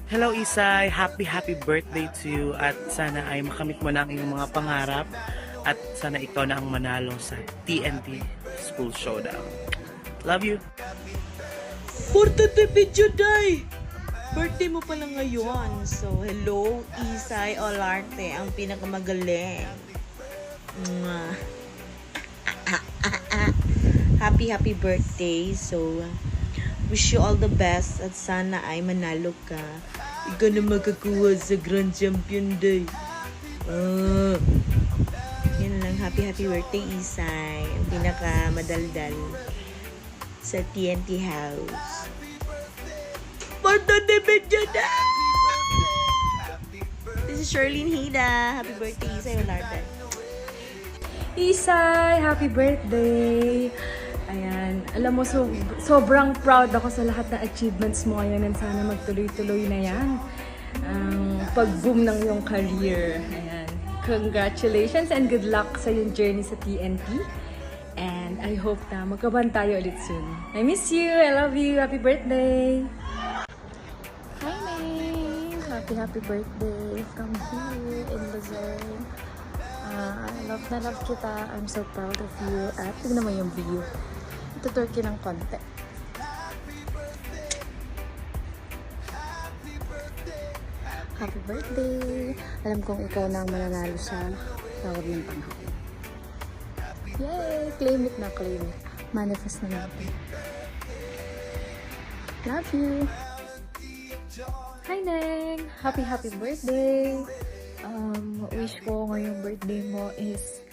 Hello Isay, happy birthday to you at sana ay makamit mo na ang iyong mga pangarap at sana ikaw na ang manalo sa TNT School Showdown. Love you! Birthday video day! Birthday mo pala ngayon. So, hello, Isay Olarte, ang pinakamagaling. Mwah. Happy birthday. So, wish you all the best at sana ay manalo ka. Ikaw na makakuha sa Grand Champion Day. Yan lang. Happy birthday, Isay. Ang pinakamadaldal sa TNT House. Birthday video na! This is Sherlyn Hida. Happy birthday, Isay Olarte. Isay, happy birthday! Ayan, alam mo, sobrang proud ako sa lahat ng achievements mo ngayon and sana magtuloy-tuloy na yan. Ang pag-boom ng iyong career. Ayan, congratulations and good luck sa iyong journey sa TNT. And I hope na magkaban tayo ulit soon. I miss you, I love you, happy birthday! Hi, May! Happy birthday from here in Luzon. Love na love kita. I'm so proud of you. At tignan mo yung view. Ituturkey ng konti. Happy birthday! Alam kong ikaw na ang mananalo sa tawag ng panghali. Yay! Claim it na, claim it. Manifest na natin. Love you! Hi, Neng! Happy birthday! Wish ko ngayong birthday mo is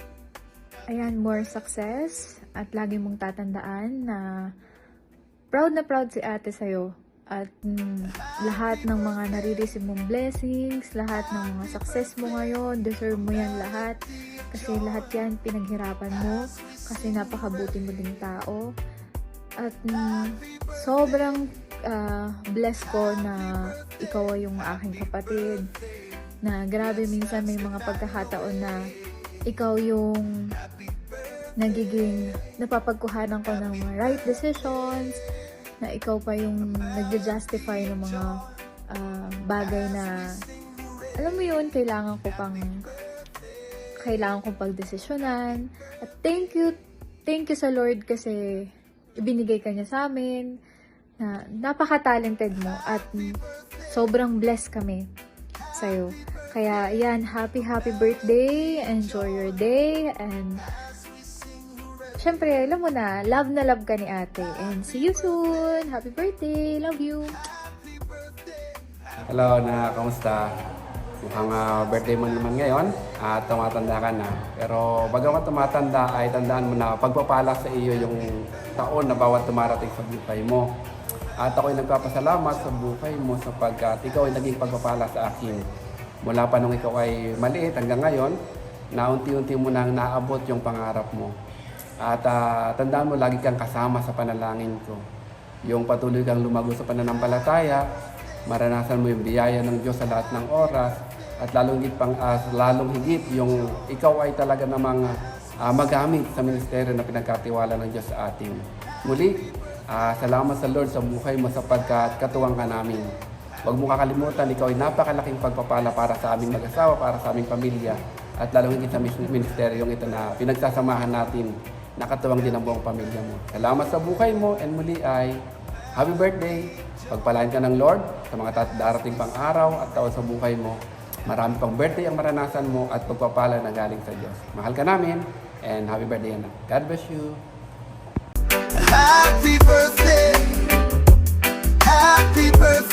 ayan, more success at lagi mong tatandaan na proud si ate sa'yo at lahat ng mga nare-receive mong blessings, lahat ng mga success mo ngayon, deserve mo yan lahat kasi lahat yan pinaghirapan mo kasi napakabuti mo ding tao at sobrang blessed ko na ikaw ay yung aking kapatid na grabe minsan may mga pagkakataon na ikaw yung nagiging napapagkuhanan ko ng mga right decisions, na ikaw pa yung nag-justify ng mga bagay na alam mo yun, kailangan kong pagdesisyonan. At thank you sa Lord kasi ibinigay ka niya sa amin na napaka-talented mo at sobrang blessed kami sa'yo. Kaya, yan, happy birthday. Enjoy your day. And, syempre, alam mo na love ka ni ate. And, see you soon. Happy birthday. Love you. Hello, kamusta? Mukhang birthday mo naman ngayon at tumatanda ka na. Pero bago ka tumatanda ay tandaan mo na pagpapala sa iyo yung taon na bawat tumarating sa buhay mo. At ako'y nagpapasalamat sa buhay mo sapagkat ikaw ay naging pagpapala sa akin. Mula pa nung ikaw ay maliit hanggang ngayon, na unti-unti mo nang naabot yung pangarap mo. At tandaan mo, lagi kang kasama sa panalangin ko. Yung patuloy kang lumago sa pananampalataya, maranasan mo yung biyaya ng Diyos sa lahat ng oras, at lalong higit yung ikaw ay talaga namang magamit sa ministeryo na pinagkatiwala ng Diyos sa atin. Muli, salamat sa Lord sa buhay mo sapagkat katuwang ka namin. Huwag mo kakalimutan, ikaw ay napakalaking pagpapala para sa aming mag-asawa, para sa aming pamilya, at lalong higit sa ministeryong ito na pinagsasamahan natin, nakatuwang din ang buong pamilya mo. Salamat sa buhay mo, and muli ay happy birthday! Pagpalain ka ng Lord sa mga darating pang araw at taon sa buhay mo. Marami pang birthday ang maranasan mo at pagpapala na galing sa Diyos. Mahal ka namin, and happy birthday, anak. God bless you! Happy birthday! Happy birthday!